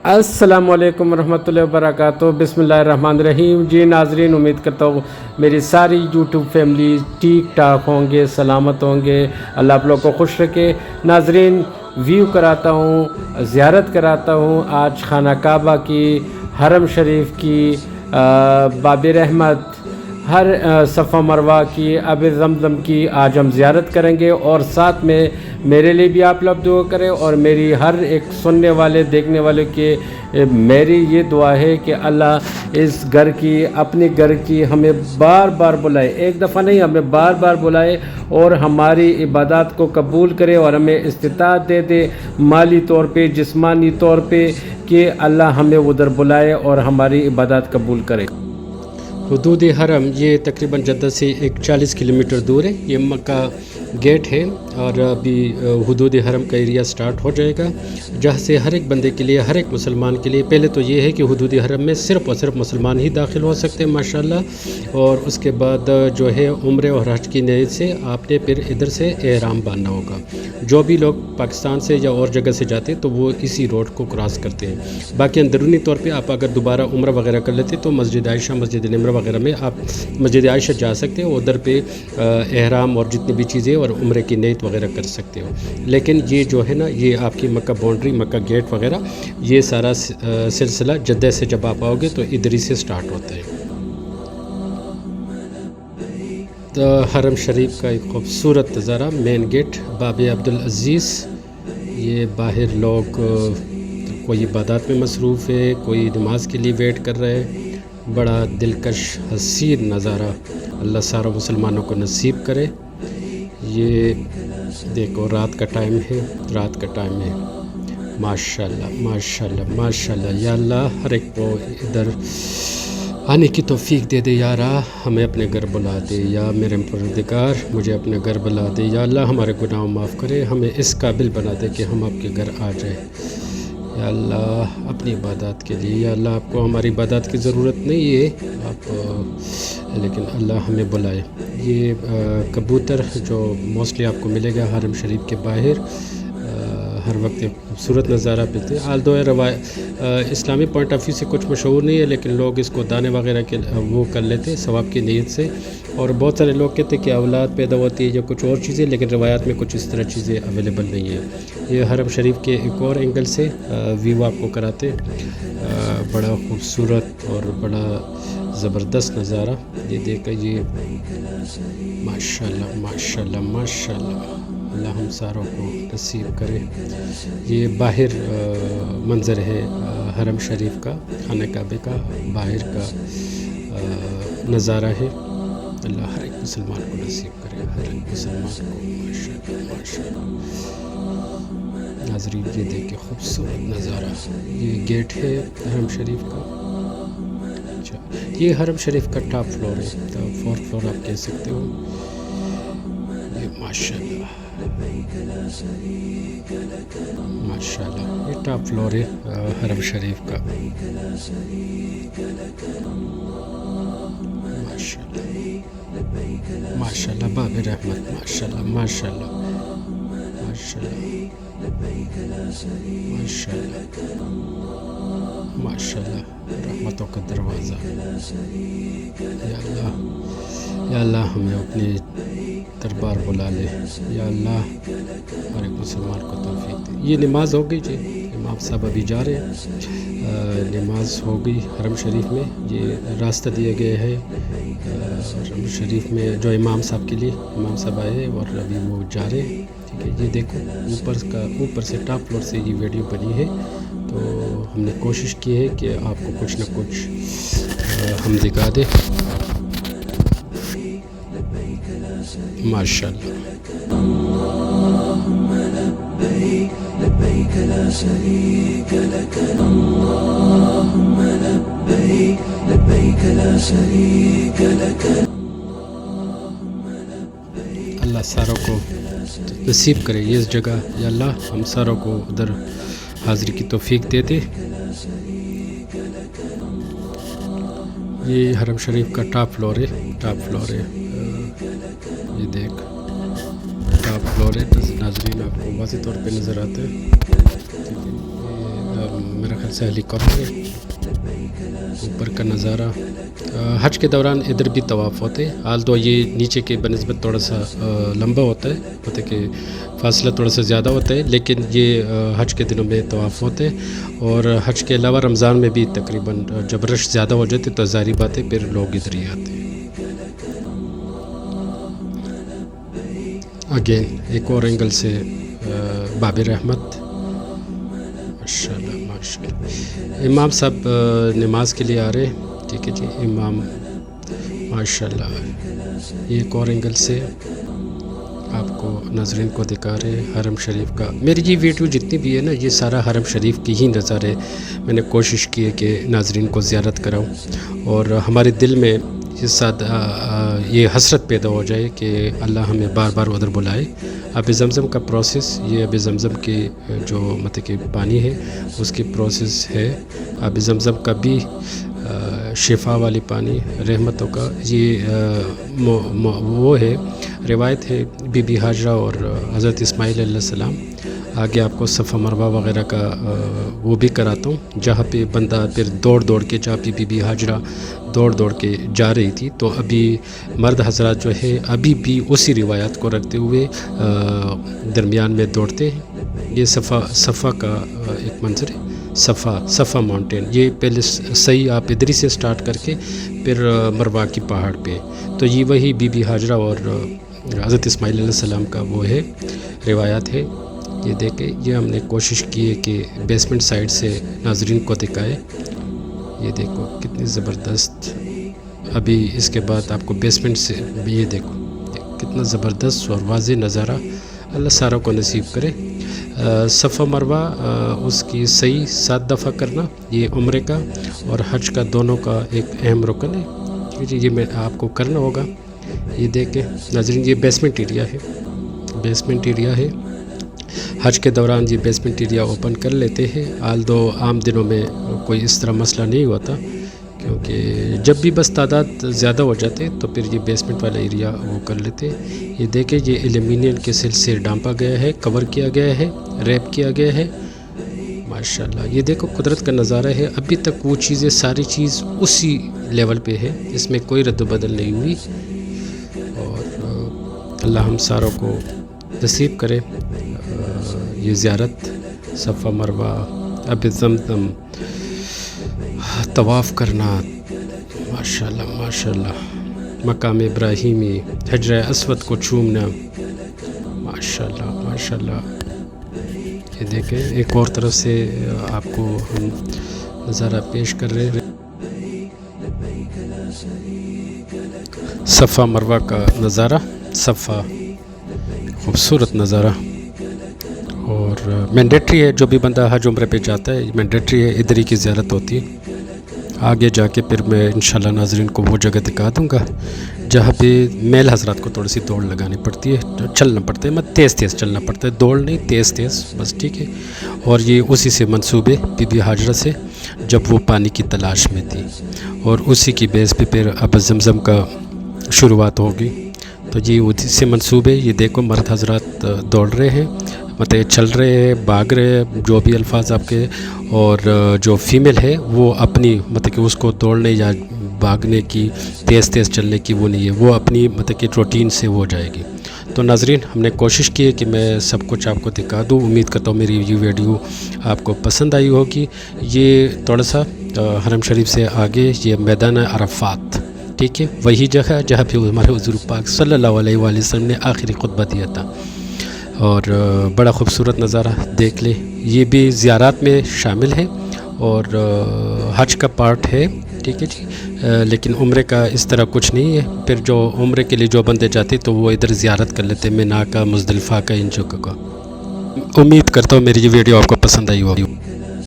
अस्सलामुअलैकुम रहमतुल्लाहि व बरकातुहू। बिस्मिल्लाहिर्रहमानिर्रहीम। जी नाज़रीन, उम्मीद करता हूँ मेरी सारी यूट्यूब फैमिली ठीक ठाक होंगे, सलामत होंगे। अल्लाह आप लोग को खुश रखे। नाज़रीन, व्यू कराता हूँ, ज़ियारत कराता हूँ आज खाना काबा की, हरम शरीफ की, बाब रहमत, हर सफ़ा मरवा की, अब ज़मज़म की आज हम ज़ियारत करेंगे। और साथ में मेरे लिए भी आप लोग दुआ करें और मेरी हर एक सुनने वाले देखने वाले के मेरी ये दुआ है कि अल्लाह इस घर की, अपने घर की हमें बार बार बुलाए, एक दफ़ा नहीं हमें बार बार बुलाए और हमारी इबादत को कबूल करे और हमें इस्तिताअत दे दे माली तौर पे, जिस्मानी तौर पे, कि अल्लाह हमें उधर बुलाए और हमारी इबादत कबूल करे। हुदूद हरम ये तकरीबन जद्दा से एक 40 किलोमीटर दूर है। ये मक्का गेट है और अभी हुदूद हरम का एरिया स्टार्ट हो जाएगा, जहाँ से हर एक बंदे के लिए, हर एक मुसलमान के लिए, पहले तो ये है कि हुदूद हरम में सिर्फ़ और सिर्फ मुसलमान ही दाखिल हो सकते हैं माशाल्लाह। और उसके बाद जो है उम्रे और हज की नीयत से आपने फिर इधर से एहराम बांधना होगा। जो भी लोग पाकिस्तान से या और जगह से जाते हैं तो वो इसी रोड को क्रॉस करते हैं। बाकी अंदरूनी तौर पे आप अगर दोबारा उम्र वगैरह कर लेते तो मस्जिद आयशा, मस्जिद निमरा वगैरह में आप मस्जिद आयशा जा सकते हो, उधर पे एहराम और जितनी भी चीज़ें और उम्रे की नीयत वगैरह कर सकते हो। लेकिन ये जो है ना, ये आपकी मक्का बाउंड्री, मक्का गेट वगैरह, ये सारा सिलसिला जद्दा से जब आप आओगे तो इधर ही से स्टार्ट होता है। तो हरम शरीफ का एक खूबसूरत नज़ारा, मेन गेट बाब अब्दुल अज़ीज़। ये बाहर लोग कोई इबादत में मसरूफ़ है, कोई नमाज के लिए वेट कर रहे हैं। बड़ा दिलकश हसीन नज़ारा अल्लाह सारा मुसलमानों को नसीब करे। ये देखो रात का टाइम है, रात का टाइम है। माशाल्लाह माशाल्लाह माशाल्लाह। या अल्लाह हर एक को इधर आने की तौफीक दे दे या अल्लाह, हमें अपने घर बुला दे। या मेरे परवरदिगार मुझे अपने घर बुला दे। या अल्लाह हमारे गुनाह माफ़ करे, हमें इस काबिल बना दे कि हम आपके घर आ जाए। या अल्लाह अपनी इबादत के लिए, या अल्लाह आपको हमारी इबादत की ज़रूरत नहीं है आप, लेकिन अल्लाह हमें बुलाए। ये कबूतर जो मोस्टली आपको मिलेगा हरम शरीफ के बाहर, हर वक्त एक खूबसूरत नज़ारा मिलते हैं। आल दो इस्लामी पॉइंट ऑफ व्यू से कुछ मशहूर नहीं है, लेकिन लोग इसको दाने वगैरह के वो कर लेते हैं सवाब की नीयत से। और बहुत सारे लोग कहते हैं कि औलाद पैदा होती है या कुछ और चीज़ें, लेकिन रवायात में कुछ इस तरह चीज़ें अवेलेबल नहीं है। ये हरम शरीफ के एक और एंगल से व्यू आपको कराते, बड़ा खूबसूरत और बड़ा ज़बरदस्त नज़ारा। ये देखा, ये माशाल्लाह माशाल्लाह माशाल्लाह, अल्लाह हम सारों को नसीब करे। ये बाहर मंज़र है हरम शरीफ का, खाने काबे का बाहर का नज़ारा है। अल्लाह हर एक मुसलमान को नसीब करे, हर एक मुसलमान को। माशाल्लाह माशाल्लाह। नाज़रीन ये देखे खूबसूरत नज़ारा। ये गेट है हरम शरीफ का। अच्छा, ये हरम शरीफ का टॉप फ्लोर है, तो फोर्थ फ्लोर आप कह सकते हो। ये माशाल्लाह माशाल्लाह, ये टॉप फ्लोर है हरम शरीफ का। माशाल्लाह माशाल्लाह, बाब रहमत, माशाल्लाह माशाल्लाह माशाल्लाह माशाल्लाह माशाल्लाह, रहमतों का दरवाज़ा। या अल्लाह हमें अपने दरबार बुला ले। या अल्लाह हर एक मुसलमान को तौफीक दे। ये नमाज हो गई जी, इमाम साहब अभी जा रहे हैं। नमाज हो गई हरम शरीफ में। ये रास्ता दिया गया है हरम शरीफ में जो इमाम साहब के लिए, इमाम साहब आए और अभी वो जा रहे हैं। ठीक है, ये देखो ऊपर से टॉप फ्लोर से ये वीडियो बनी है, तो हमने कोशिश की है कि आपको कुछ न कुछ हम दिखा दें। माशाल्लाह। अल्लाह सारों को नसीब करे ये इस जगह। या अल्लाह हम सारों को उधर हाज़िरी की तौफीक दे दे। ये हरम शरीफ का टॉप फ्लोर है, टॉप फ्लोर है। ये देख टॉप फ्लोर है। नाज़रीन आपको वाज़ेह तौर पे नज़र आते हैं। میرا خیال سے ہیلی کاپٹر ہے، اوپر کا نظارہ۔ حج کے دوران ادھر بھی طواف ہوتے ہیں، حال تو یہ نیچے کے بنسبت تھوڑا سا لمبا ہوتا ہے، مطلب کہ فاصلہ تھوڑا سا زیادہ ہوتا ہے، لیکن یہ حج کے دنوں میں طواف ہوتے ہیں۔ اور حج کے علاوہ رمضان میں بھی تقریباً جب رش زیادہ ہو جاتے تو ظاہری بات ہے پھر لوگ ادھر ہی آتے ہیں۔ اگین ایک اور اینگل سے باب رحمت، ماشاءاللہ ماشاءاللہ۔ امام صاحب نماز کے لیے آ رہے ہیں، ٹھیک ہے جی، امام ماشاءاللہ۔ یہ ایک اور اینگل سے آپ کو ناظرین کو دکھا رہے ہیں حرم شریف کا۔ میری یہ ویڈیو جتنی بھی ہے نا، یہ سارا حرم شریف کی ہی نظارے میں نے کوشش کی ہے کہ ناظرین کو زیارت کراؤں، اور ہمارے دل میں اس ساتھ یہ حسرت پیدا ہو جائے کہ اللہ ہمیں بار بار ادھر بلائے۔ آب زمزم کا پروسیس، یہ آب زمزم کے جو مطلب کہ پانی ہے اس کی پروسیس ہے۔ آب زمزم کا بھی شفا والی پانی رحمتوں کا، یہ وہ ہے، روایت ہے بی بی حاجرہ اور حضرت اسماعیل علیہ السلام۔ آگے آپ کو صفا مروہ وغیرہ کا وہ بھی کراتا ہوں، جہاں پہ بندہ پھر دوڑ کے جہاں پہ بی بی حاجرہ دوڑ کے جا رہی تھی، تو ابھی مرد حضرات جو ہے ابھی بھی اسی روایات کو رکھتے ہوئے درمیان میں دوڑتے ہیں۔ یہ صفا کا ایک منظر ہے، صفا ماؤنٹین۔ یہ پہلے صحیح آپ ادھر سے سٹارٹ کر کے پھر مروہ کی پہاڑ پہ، تو یہ وہی بی بی حاجرہ اور حضرت اسماعیل علیہ السلام کا وہ ہے، روایات ہے۔ یہ دیکھیں، یہ ہم نے کوشش کی ہے کہ بیسمنٹ سائڈ سے ناظرین کو دکھائے۔ یہ دیکھو کتنی زبردست، ابھی اس کے بعد آپ کو بیسمنٹ سے یہ دیکھو کتنا زبردست اور واضح نظارہ، اللہ ساروں کو نصیب کرے۔ صفا مروہ اس کی صحیح 7 دفعہ کرنا، یہ عمرے کا اور حج کا دونوں کا ایک اہم رکن ہے جی، یہ میں آپ کو کرنا ہوگا۔ یہ دیکھیں ناظرین، یہ بیسمنٹ ایریا ہے، حج کے دوران یہ بیسمنٹ ایریا اوپن کر لیتے ہیں، آلدو عام دنوں میں کوئی اس طرح مسئلہ نہیں ہوتا، کیونکہ جب بھی بس تعداد زیادہ ہو جاتے تو پھر یہ بیسمنٹ والا ایریا وہ کر لیتے۔ یہ دیکھیں، یہ ایلومینیم کے سل سے ڈھانپا گیا ہے، کور کیا گیا ہے، ریپ کیا گیا ہے، ماشاءاللہ۔ یہ دیکھو قدرت کا نظارہ ہے، ابھی تک وہ چیزیں ساری چیز اسی لیول پہ ہے، اس میں کوئی رد و بدل نہیں ہوئی، اور اللہ ہم ساروں کو نصیب کرے یہ زیارت، صفا مروہ، آب زمزم، طواف کرنا، ماشاءاللہ ماشاءاللہ، مقام ابراہیمی، حجر اسود کو چومنا، ماشاءاللہ ماشاءاللہ۔ یہ دیکھیں ایک اور طرف سے آپ کو ہم نظارہ پیش کر رہے ہیں، صفا مروہ کا نظارہ، صفا خوبصورت نظارہ، اور مینڈیٹری ہے، جو بھی بندہ حج عمرے پہ جاتا ہے مینڈیٹری ہے، ادھر ہی کی زیارت ہوتی ہے۔ آگے جا کے پھر میں انشاءاللہ ناظرین کو وہ جگہ دکھا دوں گا جہاں پہ میل حضرات کو تھوڑی سی دوڑ لگانی پڑتی ہے، چلنا پڑتا ہے، تیز چلنا پڑتا ہے، دوڑ نہیں، تیز بس، ٹھیک ہے۔ اور یہ اسی سے منسوبے بی بی حاجرہ سے جب وہ پانی کی تلاش میں تھی، اور اسی کی بیس پہ پھر آب زمزم کا شروعات ہوگی، تو یہ اسی سے منسوبے۔ یہ دیکھو مرد حضرات دوڑ رہے ہیں، مطلب چل رہے ہیں، بھاگ رہے ہیں، جو بھی الفاظ آپ کے، اور جو فیمیل ہے وہ اپنی مطلب کہ اس کو دوڑنے یا بھاگنے کی، تیز چلنے کی وہ نہیں ہے، وہ اپنی مطلب کہ روٹین سے وہ جائے گی۔ تو ناظرین، ہم نے کوشش کی ہے کہ میں سب کچھ آپ کو دکھا دوں، امید کرتا ہوں میری یہ ویڈیو آپ کو پسند آئی ہوگی۔ یہ تھوڑا سا حرم شریف سے آگے یہ میدان عرفات، ٹھیک ہے، وہی جگہ جہاں پہ ہمارے حضور پاک صلی اللہ علیہ وآلہ وسلم نے آخری خطبہ دیا تھا، اور بڑا خوبصورت نظارہ دیکھ لیں۔ یہ بھی زیارات میں شامل ہے اور حج کا پارٹ ہے، ٹھیک ہے جی، لیکن عمرے کا اس طرح کچھ نہیں ہے۔ پھر جو عمرے کے لیے جو بندے جاتے تو وہ ادھر زیارت کر لیتے، مینا کا، مزدلفہ کا، ان جگہوں کا۔ امید کرتا ہوں میری یہ ویڈیو آپ کو پسند آئی ہوگی۔